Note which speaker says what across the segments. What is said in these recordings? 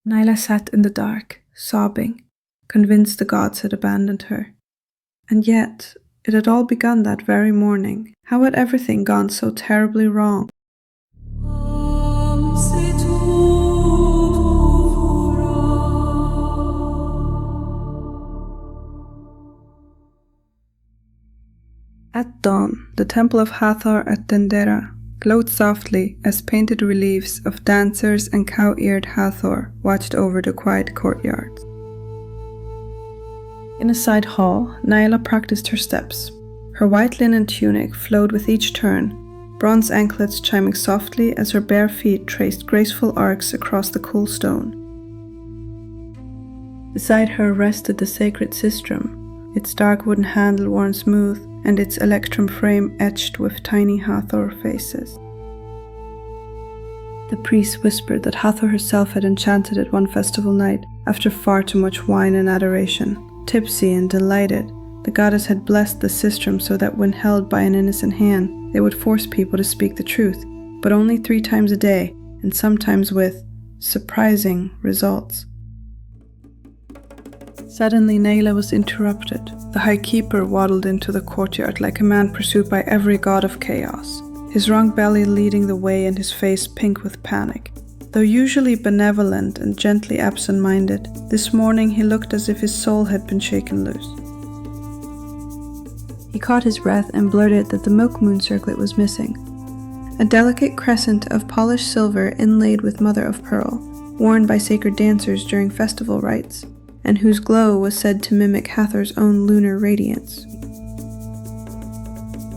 Speaker 1: Nayla sat in the dark, sobbing, convinced the gods had abandoned her. And yet, it had all begun that very morning. How had everything gone so terribly wrong? At dawn, the temple of Hathor at Dendera glowed softly as painted reliefs of dancers and cow-eared Hathor watched over the quiet courtyards. In a side hall, Nayla practiced her steps. Her white linen tunic flowed with each turn, bronze anklets chiming softly as her bare feet traced graceful arcs across the cool stone. Beside her rested the sacred sistrum, its dark wooden handle worn smooth and its electrum frame etched with tiny Hathor faces. The priest whispered that Hathor herself had enchanted it one festival night after far too much wine and adoration. Tipsy and delighted, the goddess had blessed the sistrum so that when held by an innocent hand, they would force people to speak the truth, but only 3 times a day, and sometimes with surprising results. Suddenly Nayla was interrupted. The High Keeper waddled into the courtyard like a man pursued by every god of chaos, his wrong belly leading the way and his face pink with panic. Though usually benevolent and gently absent-minded, this morning he looked as if his soul had been shaken loose. He caught his breath and blurted that the milk moon circlet was missing. A delicate crescent of polished silver inlaid with mother of pearl, worn by sacred dancers during festival rites, and whose glow was said to mimic Hathor's own lunar radiance.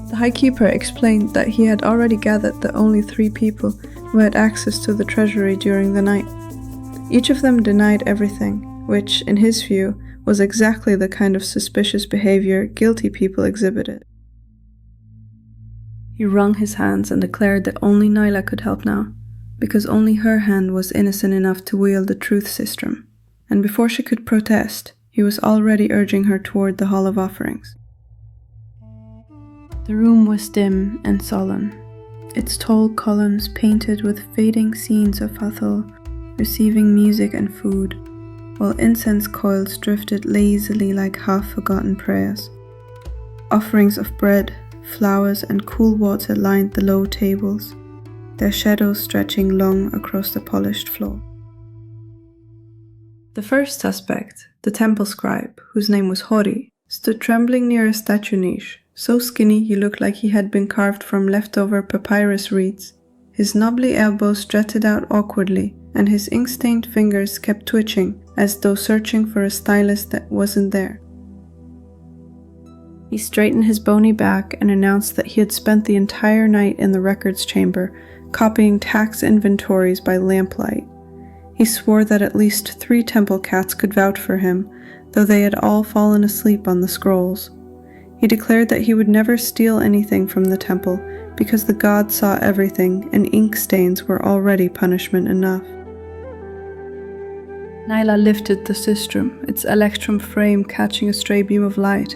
Speaker 1: The High Keeper explained that he had already gathered the only 3 people who had access to the treasury during the night. Each of them denied everything, which, in his view, was exactly the kind of suspicious behavior guilty people exhibited. He wrung his hands and declared that only Nayla could help now, because only her hand was innocent enough to wield the truth sistrum, and before she could protest, he was already urging her toward the Hall of Offerings. The room was dim and solemn, its tall columns painted with fading scenes of Hathor receiving music and food, while incense coils drifted lazily like half-forgotten prayers. Offerings of bread, flowers, and cool water lined the low tables, their shadows stretching long across the polished floor. The first suspect, the temple scribe, whose name was Hori, stood trembling near a statue niche, so skinny he looked like he had been carved from leftover papyrus reeds. His knobbly elbows jutted out awkwardly, and his ink-stained fingers kept twitching, as though searching for a stylus that wasn't there. He straightened his bony back and announced that he had spent the entire night in the records chamber, copying tax inventories by lamplight. He swore that at least 3 temple cats could vouch for him, though they had all fallen asleep on the scrolls. He declared that he would never steal anything from the temple, because the gods saw everything and ink stains were already punishment enough. Nayla lifted the sistrum, its electrum frame catching a stray beam of light,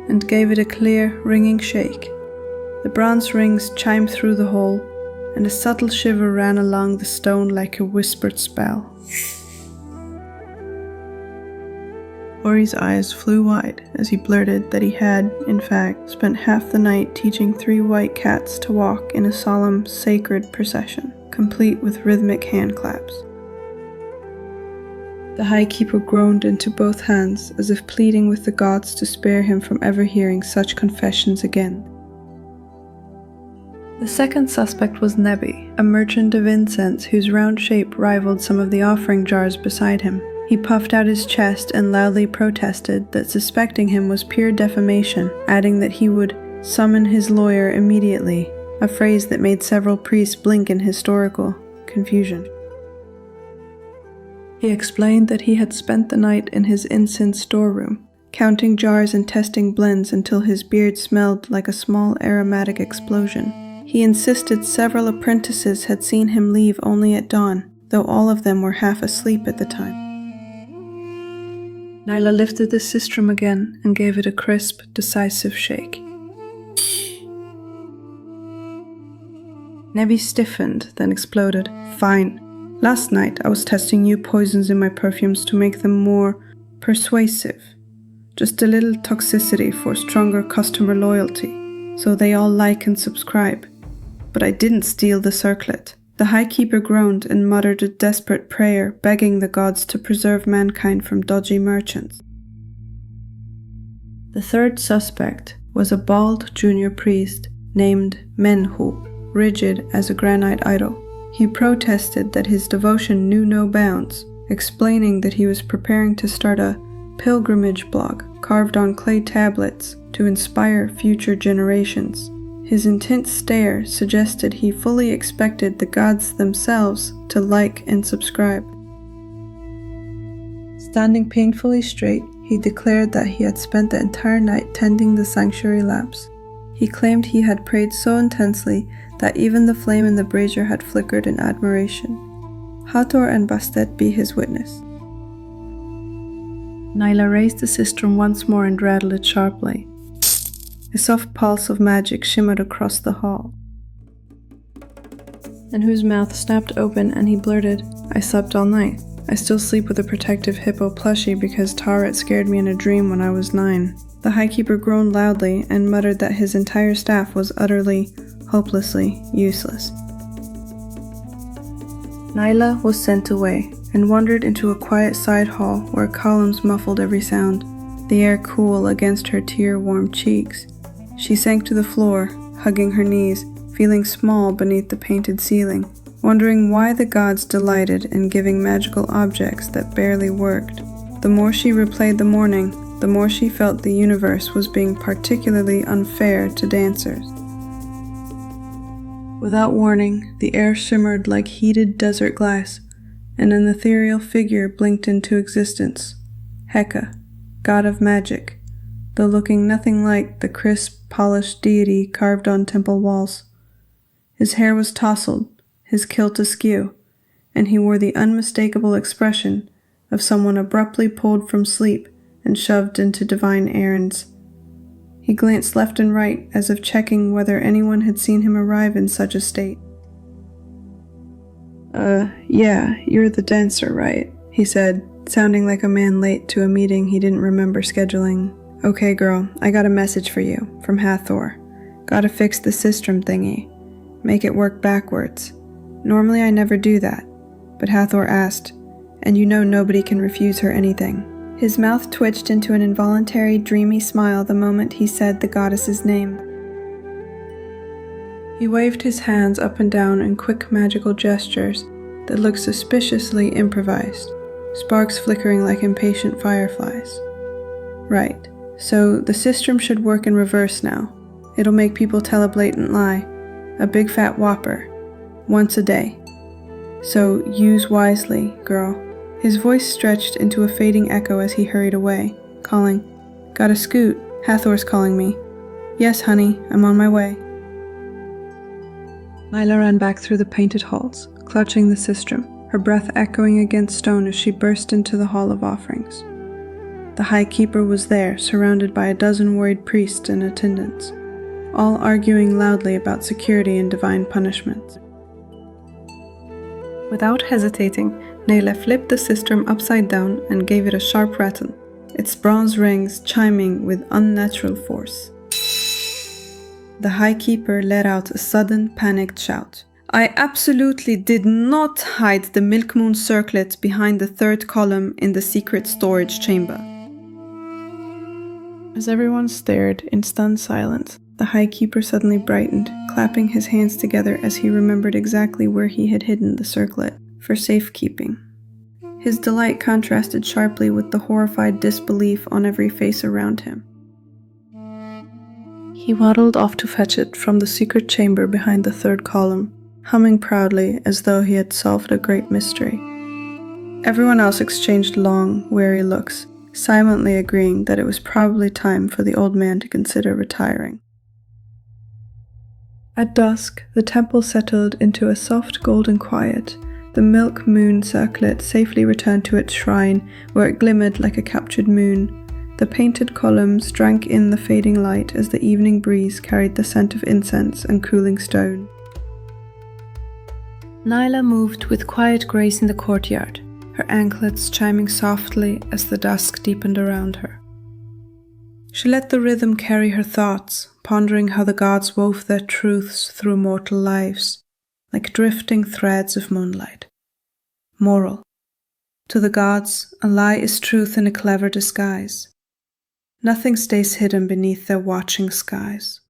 Speaker 1: and gave it a clear, ringing shake. The bronze rings chimed through the hole, and a subtle shiver ran along the stone like a whispered spell. Hori's eyes flew wide as he blurted that he had, in fact, spent half the night teaching 3 white cats to walk in a solemn, sacred procession, complete with rhythmic hand claps. The High Keeper groaned into both hands as if pleading with the gods to spare him from ever hearing such confessions again. The second suspect was Nebi, a merchant of incense whose round shape rivaled some of the offering jars beside him. He puffed out his chest and loudly protested that suspecting him was pure defamation, adding that he would summon his lawyer immediately, a phrase that made several priests blink in historical confusion. He explained that he had spent the night in his incense storeroom, counting jars and testing blends until his beard smelled like a small aromatic explosion. He insisted several apprentices had seen him leave only at dawn, though all of them were half asleep at the time. Nayla lifted the sistrum again and gave it a crisp, decisive shake. Nebi stiffened, then exploded. "Fine. Last night I was testing new poisons in my perfumes to make them more persuasive. Just a little toxicity for stronger customer loyalty, so they all like and subscribe. But I didn't steal the circlet. The High Keeper groaned and muttered a desperate prayer, begging the gods to preserve mankind from dodgy merchants. The third suspect was a bald junior priest named Menhu, rigid as a granite idol. He protested that his devotion knew no bounds, explaining that he was preparing to start a pilgrimage block carved on clay tablets to inspire future generations. His intense stare suggested he fully expected the gods themselves to like and subscribe. Standing painfully straight, he declared that he had spent the entire night tending the sanctuary lamps. He claimed he had prayed so intensely that even the flame in the brazier had flickered in admiration. Hathor and Bastet be his witness. Nayla raised the sistrum once more and rattled it sharply. A soft pulse of magic shimmered across the hall, and whose mouth snapped open and he blurted, "I slept all night. I still sleep with a protective hippo plushie because Taret scared me in a dream when I was 9. The High Keeper groaned loudly and muttered that his entire staff was utterly, hopelessly useless. Nayla was sent away and wandered into a quiet side hall where columns muffled every sound, the air cool against her tear-warmed cheeks. She sank to the floor, hugging her knees, feeling small beneath the painted ceiling, wondering why the gods delighted in giving magical objects that barely worked. The more she replayed the morning, the more she felt the universe was being particularly unfair to dancers. Without warning, the air shimmered like heated desert glass, and an ethereal figure blinked into existence. Heka, god of magic, though looking nothing like the crisp, polished deity carved on temple walls. His hair was tousled, his kilt askew, and he wore the unmistakable expression of someone abruptly pulled from sleep and shoved into divine errands. He glanced left and right as if checking whether anyone had seen him arrive in such a state. Yeah, you're the dancer, right?" he said, sounding like a man late to a meeting he didn't remember scheduling. "Okay, girl, I got a message for you, from Hathor. Gotta fix the sistrum thingy. Make it work backwards. Normally I never do that, but Hathor asked, and you know nobody can refuse her anything." His mouth twitched into an involuntary, dreamy smile the moment he said the goddess's name. He waved his hands up and down in quick magical gestures that looked suspiciously improvised, sparks flickering like impatient fireflies. "Right, so the sistrum should work in reverse now. It'll make people tell a blatant lie, a big fat whopper, once a day. So use wisely, girl." His voice stretched into a fading echo as he hurried away, calling, "Gotta scoot, Hathor's calling me." "Yes, honey, I'm on my way." Nayla ran back through the painted halls, clutching the sistrum, her breath echoing against stone as she burst into the Hall of Offerings. The High Keeper was there, surrounded by a dozen worried priests and attendants, all arguing loudly about security and divine punishment. Without hesitating, Nayla flipped the sistrum upside down and gave it a sharp rattle, its bronze rings chiming with unnatural force. The High Keeper let out a sudden, panicked shout. "I absolutely did not hide the milk moon circlet behind the third column in the secret storage chamber." As everyone stared in stunned silence, the High Keeper suddenly brightened, clapping his hands together as he remembered exactly where he had hidden the circlet for safekeeping. His delight contrasted sharply with the horrified disbelief on every face around him. He waddled off to fetch it from the secret chamber behind the third column, humming proudly as though he had solved a great mystery. Everyone else exchanged long, wary looks, silently agreeing that it was probably time for the old man to consider retiring. At dusk, the temple settled into a soft golden quiet. The milk moon circlet safely returned to its shrine, where it glimmered like a captured moon. The painted columns drank in the fading light as the evening breeze carried the scent of incense and cooling stone. Nayla moved with quiet grace in the courtyard, her anklets chiming softly as the dusk deepened around her. She let the rhythm carry her thoughts, pondering how the gods wove their truths through mortal lives, like drifting threads of moonlight. Moral: to the gods, a lie is truth in a clever disguise. Nothing stays hidden beneath their watching skies.